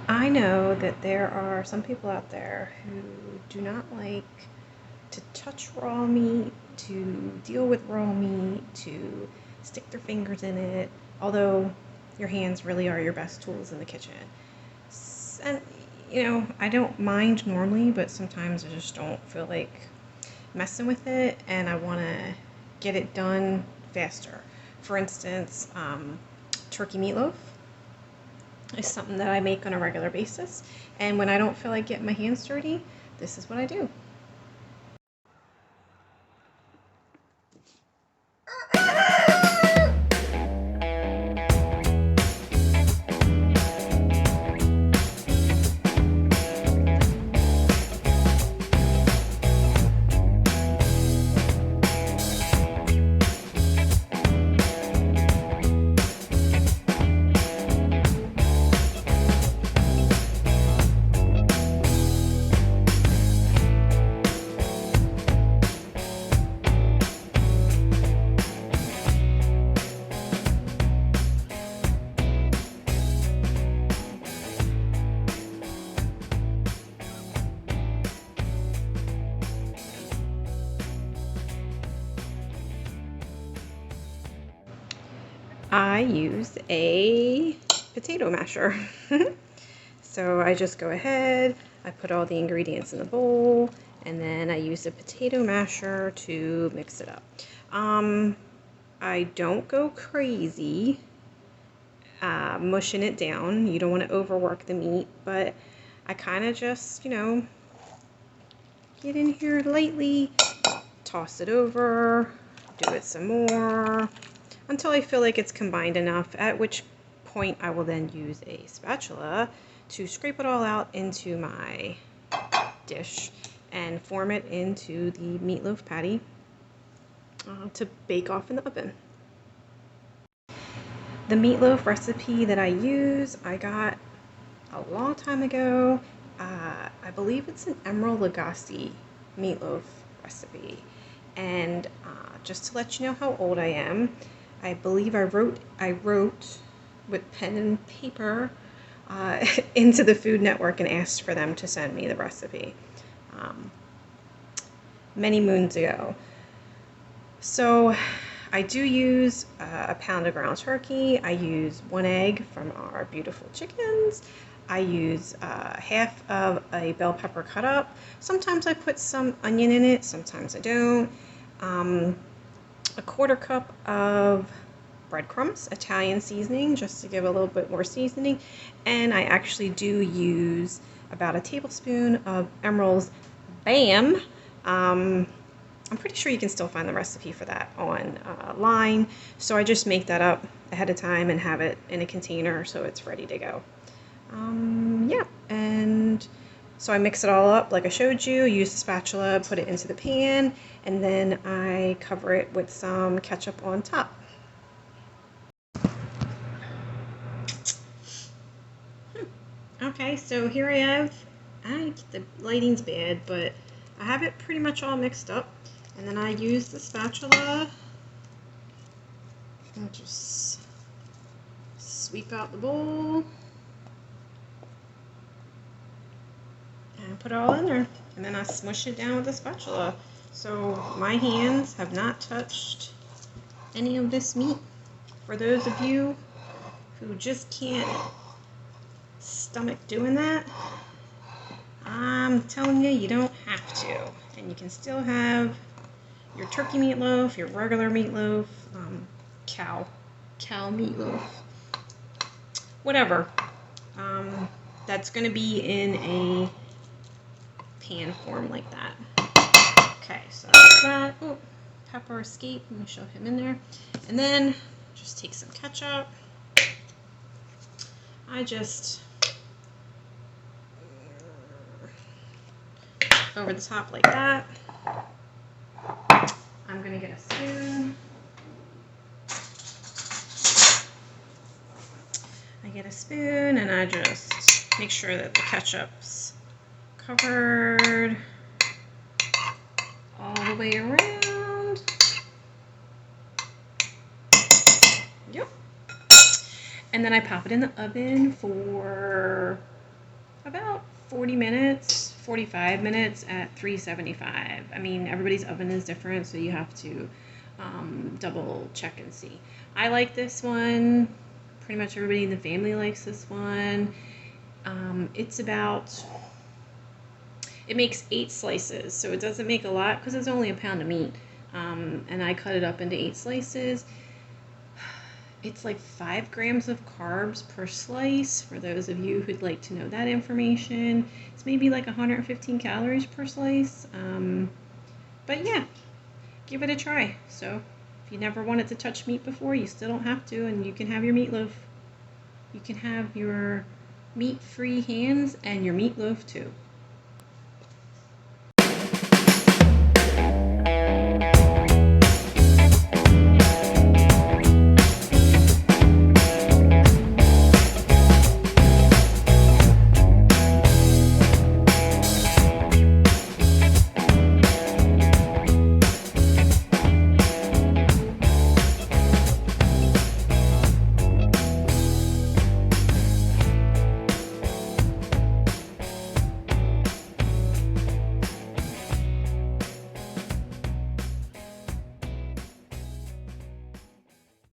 I know that there are some people out there who do not like to touch raw meat, to deal with raw meat, to stick their fingers in it, although your hands really are your best tools in the kitchen. And, I don't mind normally, but sometimes I just don't feel like messing with it and I want to get it done faster. For instance, turkey meatloaf is something that I make on a regular basis. And when I don't feel like getting my hands dirty, this is what I do. I use a potato masher. So I just go ahead, I put all the ingredients in the bowl, and then I use a potato masher to mix it up. I don't go crazy mushing it down. You don't want to overwork the meat, but I kind of just, get in here lightly, toss it over, do it some more, until I feel like it's combined enough, at which point I will then use a spatula to scrape it all out into my dish and form it into the meatloaf patty to bake off in the oven. The meatloaf recipe that I use, I got a long time ago. I believe it's an Emerald Lagasse meatloaf recipe. And just to let you know how old I am, I believe I wrote with pen and paper into the Food Network and asked for them to send me the recipe many moons ago. So I do use a pound of ground turkey. I use 1 egg from our beautiful chickens. I use half of a bell pepper cut up. Sometimes I put some onion in it, sometimes I don't. A 1/4 cup of breadcrumbs, Italian seasoning, just to give a little bit more seasoning. And I actually do use about a tablespoon of Emerald's Bam. I'm pretty sure you can still find the recipe for that online. So I just make that up ahead of time and have it in a container so it's ready to go. Yeah, and so I mix it all up like I showed you, use the spatula, put it into the pan, and then I cover it with some ketchup on top. Okay, so here I have, the lighting's bad, but I have it pretty much all mixed up. And then I use the spatula and just sweep out the bowl and put it all in there. And then I smush it down with the spatula. So my hands have not touched any of this meat. For those of you who just can't stomach doing that, I'm telling you, you don't have to. And you can still have your turkey meatloaf, your regular meatloaf, cow meatloaf, whatever. That's going to be in a pan form like that. Okay, so that's that. Oh, pepper escape. Let me show him in there. And then just take some ketchup. I just over the top like that. I'm gonna get a spoon. I get a spoon and I just make sure that the ketchup's covered all the way around. Yep. And then I pop it in the oven for About 40 minutes, 45 minutes at 375. I mean, everybody's oven is different, so you have to double check and see. I like this one. Pretty much everybody in the family likes this one. It's about, it makes 8 slices, so it doesn't make a lot because it's only a pound of meat. And I cut it up into 8 slices. It's like 5 grams of carbs per slice, for those of you who'd like to know that information. It's maybe like 115 calories per slice. But yeah, give it a try. So if you never wanted to touch meat before, you still don't have to, and you can have your meatloaf. You can have your meat-free hands and your meatloaf too.